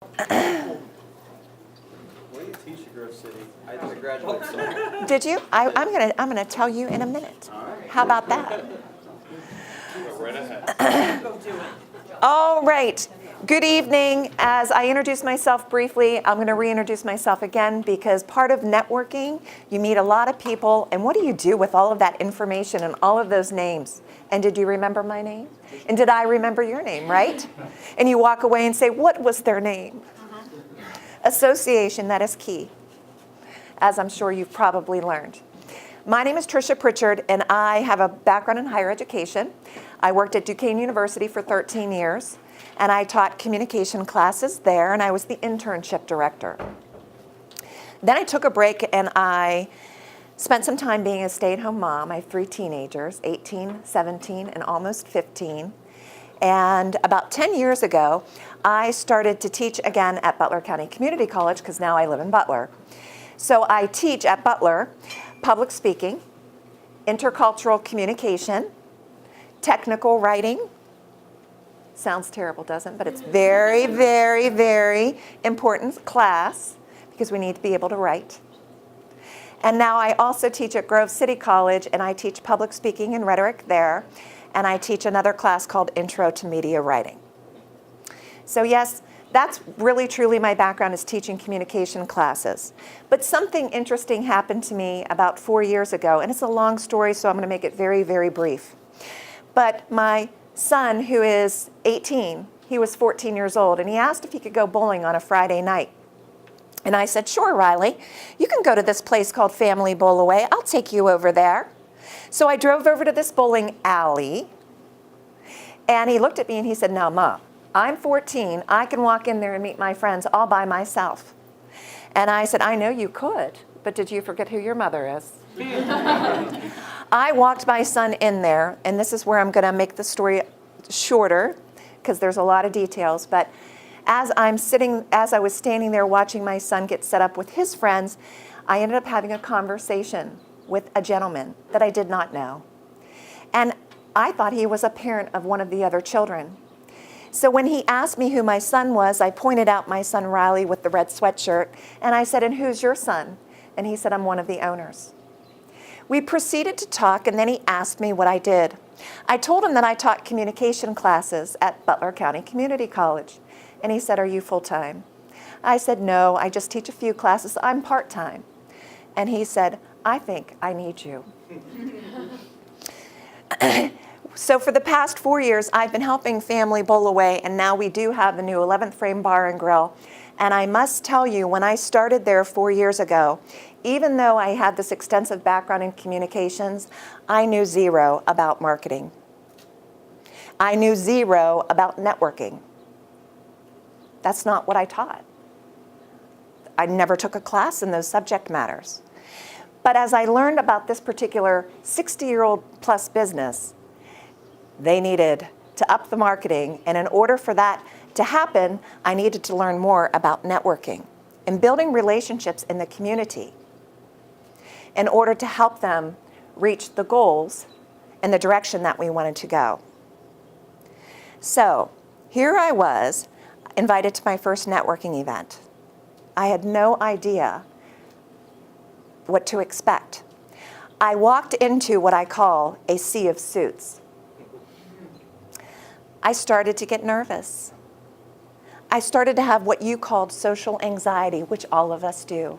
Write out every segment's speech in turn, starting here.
Where do you teach at Grove City? I did a graduate summer. Did you? I'm gonna tell you in a minute. How about that? Go right ahead. All right. Good evening. As I introduce myself briefly, I'm going to reintroduce myself again because part of networking, you meet a lot of people, and what do you do with all of that information and all of those names? And did you remember my name? And did I remember your name, right? And you walk away and say, what was their name? Association, that is key, as I'm sure you've probably learned. My name is Tricia Pritchard, and I have a background in higher education. I worked at Duquesne University for 13 years, and I taught communication classes there, and I was the internship director. Then I took a break, and I spent some time being a stay-at-home mom. I have 3 teenagers, 18, 17, and almost 15. And about 10 years ago, I started to teach again at Butler County Community College, because now I live in Butler. So I teach at Butler public speaking, intercultural communication, technical writing. Sounds terrible, doesn't it? But it's very, very, very important class because we need to be able to write. And now I also teach at Grove City College, and I teach public speaking and rhetoric there. And I teach another class called Intro to Media Writing. So yes, that's really truly my background, is teaching communication classes. But something interesting happened to me about 4 years ago, and it's a long story, so I'm going to make it very, very brief. But my son, who is 18, he was 14 years old, and he asked if he could go bowling on a Friday night. And I said, sure, Riley, you can go to this place called Family Bowl Away. I'll take you over there. So I drove over to this bowling alley, and he looked at me and he said, now, Ma, I'm 14. I can walk in there and meet my friends all by myself. And I said, I know you could, but did you forget who your mother is? I walked my son in there, and this is where I'm going to make the story shorter because there's a lot of details. But as I was standing there watching my son get set up with his friends, I ended up having a conversation with a gentleman that I did not know. And I thought he was a parent of one of the other children. So when he asked me who my son was, I pointed out my son Riley with the red sweatshirt, and I said, and who's your son? And he said, I'm one of the owners. We proceeded to talk, and then he asked me what I did. I told him that I taught communication classes at Butler County Community College. And he said, are you full-time? I said, no, I just teach a few classes. I'm part-time. And he said, I think I need you. So for the past 4 years, I've been helping Family Bowl Away, and now we do have the new 11th Frame Bar and Grill. And I must tell you, when I started there 4 years ago, even though I had this extensive background in communications, I knew zero about marketing. I knew zero about networking. That's not what I taught. I never took a class in those subject matters. But as I learned about this particular 60-year-old plus business, they needed to up the marketing, and in order for that to happen, I needed to learn more about networking and building relationships in the community in order to help them reach the goals and the direction that we wanted to go. So here I was, invited to my first networking event. I had no idea what to expect. I walked into what I call a sea of suits. I started to get nervous. I started to have what you called social anxiety, which all of us do.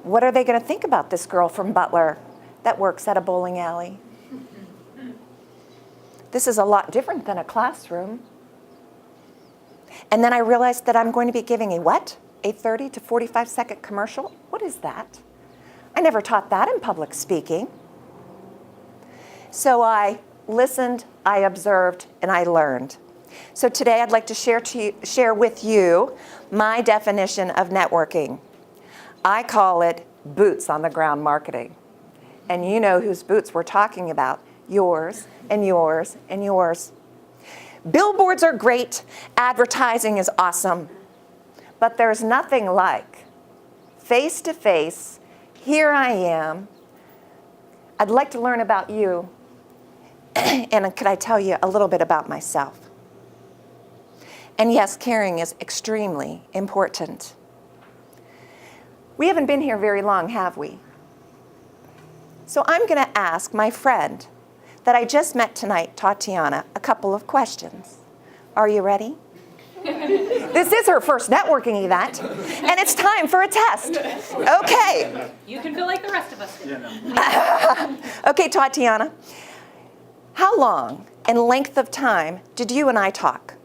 What are they going to think about this girl from Butler that works at a bowling alley? This is a lot different than a classroom. And then I realized that I'm going to be giving a what? A 30 to 45 second commercial? What is that? I never taught that in public speaking. So I listened, I observed, and I learned. So today I'd like to share with you my definition of networking. I call it boots on the ground marketing. And you know whose boots we're talking about. Yours, and yours, and yours. Billboards are great. Advertising is awesome. But there's nothing like face-to-face, here I am. I'd like to learn about you. And could I tell you a little bit about myself? And yes, caring is extremely important. We haven't been here very long, have we? So I'm going to ask my friend that I just met tonight, Tatiana, a couple of questions. Are you ready? This is her first networking event, and it's time for a test. Okay. You can feel like the rest of us do. Okay, Tatiana. How long and length of time did you and I talk?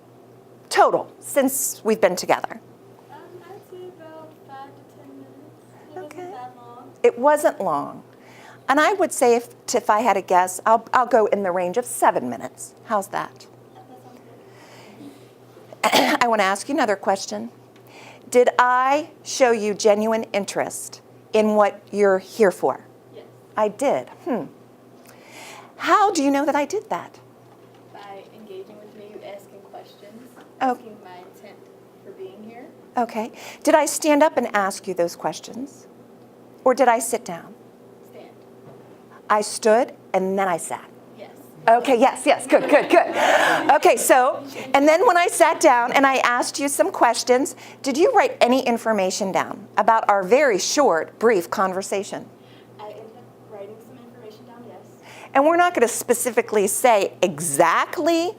Total, since we've been together. I'd say about 5 to 10 minutes. It Okay. wasn't that long. It wasn't long. And I would say if I had a guess, I'll go in the range of 7 minutes. How's that? That sounds good. I want to ask you another question. Did I show you genuine interest in what you're here for? Yes. I did. How do you know that I did that? By engaging with me, asking questions, Oh. asking my intent for being here. Okay. Did I stand up and ask you those questions? Or did I sit down? Stand. I stood and then I sat. Yes. Okay, yes, good. Okay, so, and then when I sat down and I asked you some questions, did you write any information down about our very short, brief conversation? I ended up writing some information down, yes. And we're not going to specifically say exactly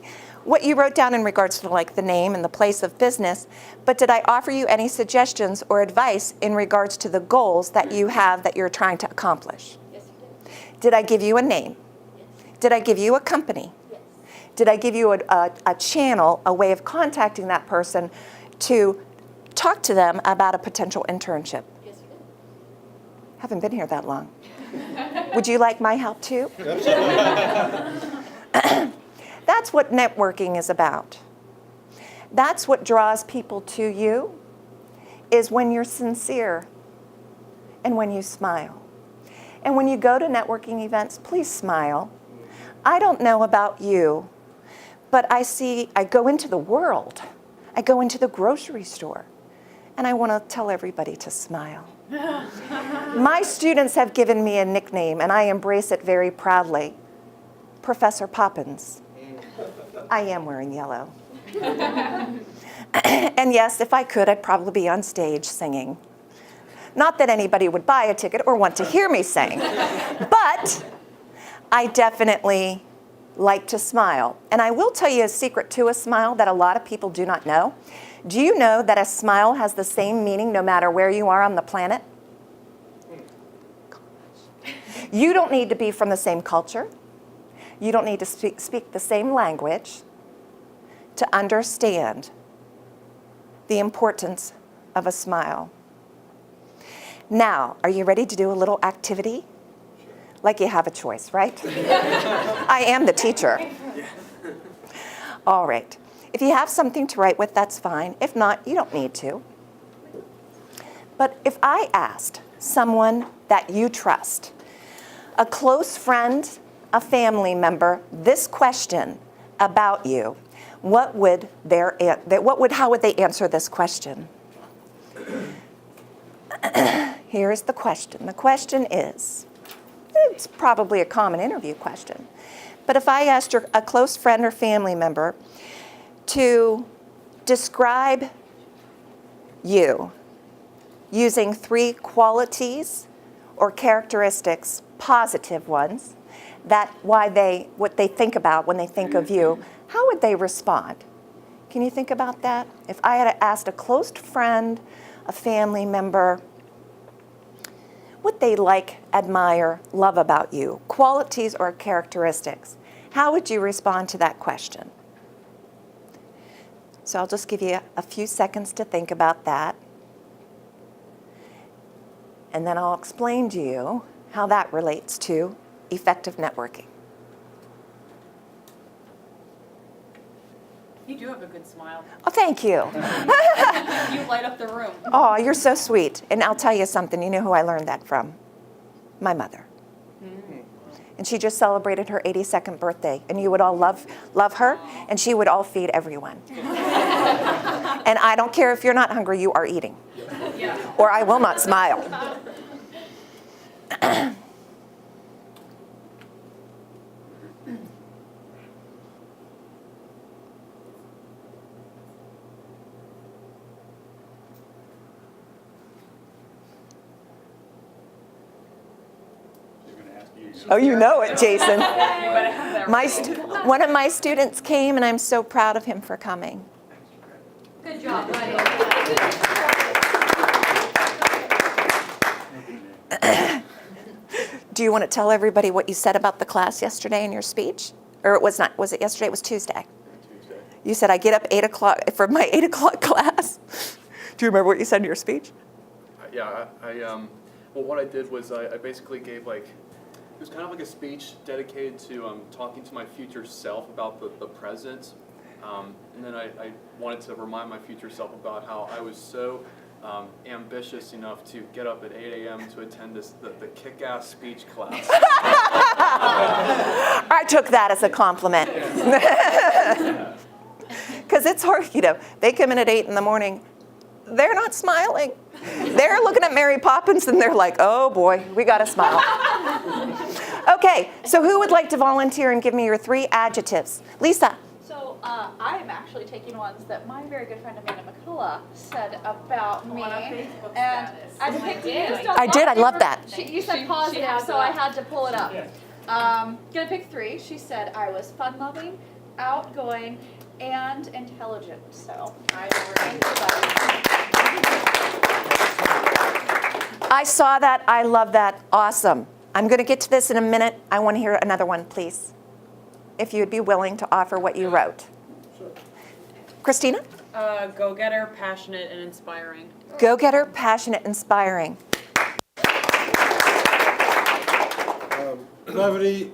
what you wrote down in regards to like the name and the place of business, but did I offer you any suggestions or advice in regards to the goals that you have that you're trying to accomplish? Yes, you did. Did I give you a name? Yes. Did I give you a company? Yes. Did I give you a channel, a way of contacting that person to talk to them about a potential internship? Yes, you did. Haven't been here that long. Would you like my help too? That's what networking is about. That's what draws people to you, is when you're sincere and when you smile. And when you go to networking events, please smile. I don't know about you, but I go into the world. I go into the grocery store, and I want to tell everybody to smile. My students have given me a nickname, and I embrace it very proudly. Professor Poppins. I am wearing yellow. And yes, if I could, I'd probably be on stage singing. Not that anybody would buy a ticket or want to hear me sing, but I definitely like to smile. And I will tell you a secret to a smile that a lot of people do not know. Do you know that a smile has the same meaning no matter where you are on the planet? You don't need to be from the same culture. You don't need to speak the same language to understand the importance of a smile. Now, are you ready to do a little activity? Like you have a choice, right? I am the teacher. All right. If you have something to write with, that's fine. If not, you don't need to. But if I asked someone that you trust, a close friend, a family member, this question about you, how would they answer this question? Here's the question. The question is, it's probably a common interview question, but if I asked a close friend or family member to describe you using 3 qualities or characteristics, positive ones, what they think about when they think of you, how would they respond? Can you think about that? If I had asked a close friend, a family member, what they like, admire, love about you, qualities or characteristics, how would you respond to that question? So I'll just give you a few seconds to think about that. And then I'll explain to you how that relates to effective networking. You do have a good smile. Oh, thank you. You light up the room. Oh, you're so sweet. And I'll tell you something. You know who I learned that from? My mother. And she just celebrated her 82nd birthday. And you would all love her, and she would all feed everyone. And I don't care if you're not hungry, you are eating. Yeah. Or I will not smile. Oh, you know it, Jason. You better have that right. One of my students came, and I'm so proud of him for coming. Good job, buddy. Do you want to tell everybody what you said about the class yesterday in your speech? Or it was not, was it yesterday? It was Tuesday. You said, I get up 8 o'clock for my 8 o'clock class. Do you remember what you said in your speech? Yeah, well, what I did was I basically gave it was kind of like a speech dedicated to talking to my future self about the present. And then I wanted to remind my future self about how I was so ambitious enough to get up at 8 a.m. to attend the kick-ass speech class. I took that as a compliment. Because it's hard, they come in at 8 in the morning. They're not smiling. They're looking at Mary Poppins and they're like, oh boy, we got to smile. Okay, so who would like to volunteer and give me your 3 adjectives? Lisa. So I'm actually taking ones that my very good friend Amanda McCullough said about me. On a Facebook And status. I picked I did, I love that. You said positive, has so it I up. had to pull it up. Gonna pick 3. She said I was fun-loving, outgoing, and intelligent. So I saw that. I love that. Awesome. I'm going to get to this in a minute. I want to hear another one, please. If you would be willing to offer what you wrote. Sure. Christina? Go-getter, passionate, and inspiring. Go-getter, passionate, inspiring. Levity,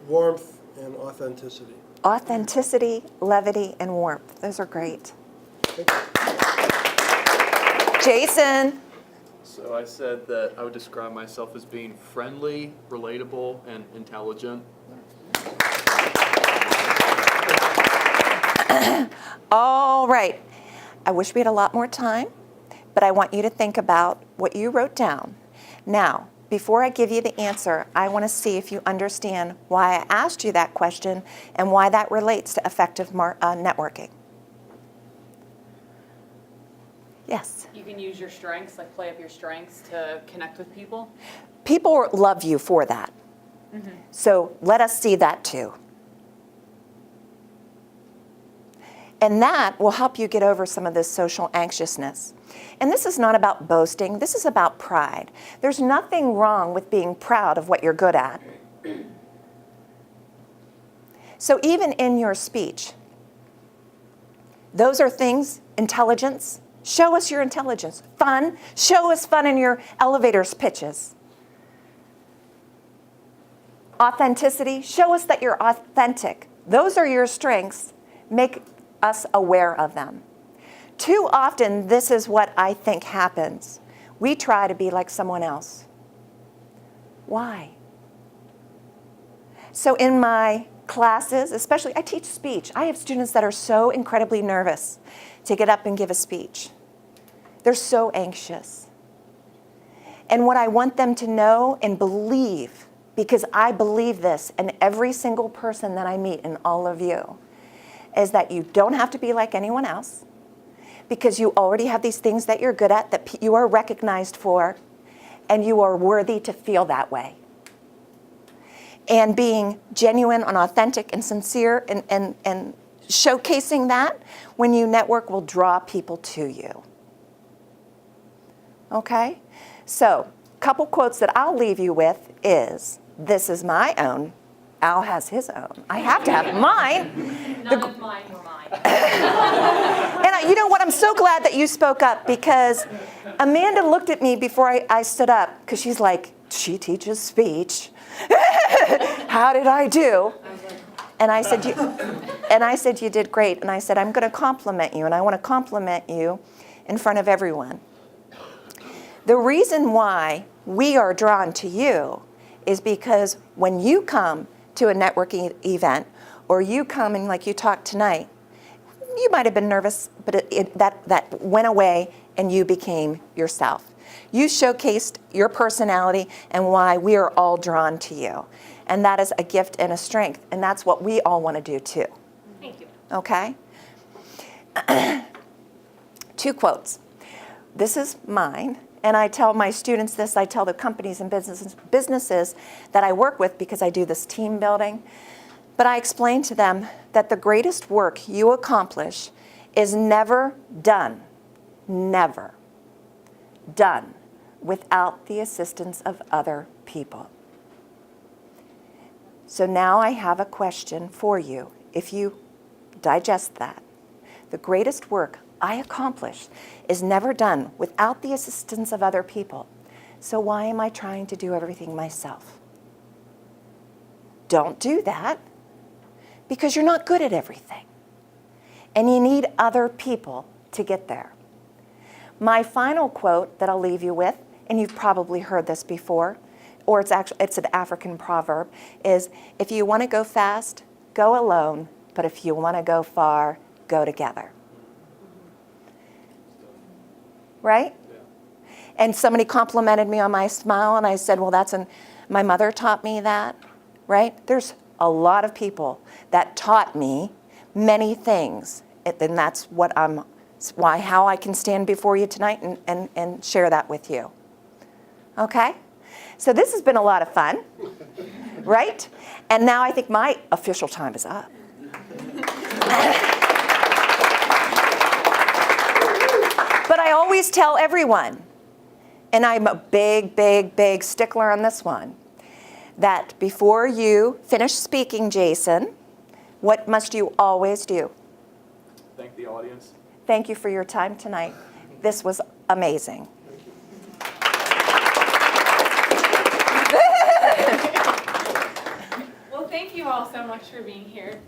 warmth, and authenticity. Authenticity, levity, and warmth. Those are great. Jason? So I said that I would describe myself as being friendly, relatable, and intelligent. All right. I wish we had a lot more time, but I want you to think about what you wrote down. Now, before I give you the answer, I want to see if you understand why I asked you that question and why that relates to effective networking. Yes? You can use your strengths, like play up your strengths to connect with people. People love you for that. Mm-hmm. So let us see that too. And that will help you get over some of this social anxiousness. And this is not about boasting. This is about pride. There's nothing wrong with being proud of what you're good at. So even in your speech, those are things, intelligence. Show us your intelligence. Fun. Show us fun in your elevators pitches. Authenticity. Show us that you're authentic. Those are your strengths. Make us aware of them. Too often, this is what I think happens. We try to be like someone else. Why? So in my classes, especially, I teach speech. I have students that are so incredibly nervous to get up and give a speech. They're so anxious. And what I want them to know and believe, because I believe this in every single person that I meet and all of you, is that you don't have to be like anyone else, because you already have these things that you're good at, that you are recognized for, and you are worthy to feel that way. And being genuine and authentic and sincere and showcasing that when you network will draw people to you. Okay? So, a couple quotes that I'll leave you with is, this is my own. Al has his own. I have to have mine. None of mine were mine. And you know what? I'm so glad that you spoke up, because Amanda looked at me before I stood up, because she's like, she teaches speech. How did I do? And I said, you did great. And I said, I'm going to compliment you, and I want to compliment you in front of everyone. The reason why we are drawn to you is because when you come to a networking event, or you come and like you talked tonight, you might have been nervous, but that went away and you became yourself. You showcased your personality and why we are all drawn to you. And that is a gift and a strength, and that's what we all want to do too. Thank you. Okay? 2 quotes. This is mine, and I tell my students this, I tell the companies and businesses that I work with because I do this team building, but I explain to them that the greatest work you accomplish is never done without the assistance of other people. So now I have a question for you. If you digest that, the greatest work I accomplish is never done without the assistance of other people. So why am I trying to do everything myself? Don't do that, because you're not good at everything. And you need other people to get there. My final quote that I'll leave you with, and you've probably heard this before, or it's an African proverb, is if you want to go fast, go alone, but if you want to go far, go together. Right? And somebody complimented me on my smile, and I said, well, my mother taught me that, right? There's a lot of people that taught me many things, and that's how I can stand before you tonight and share that with you. Okay? So this has been a lot of fun, right? And now I think my official time is up. But I always tell everyone, and I'm a big, big, big stickler on this one, that before you finish speaking, Jason, what must you always do? Thank the audience. Thank you for your time tonight. This was amazing. Well, thank you all so much for being here.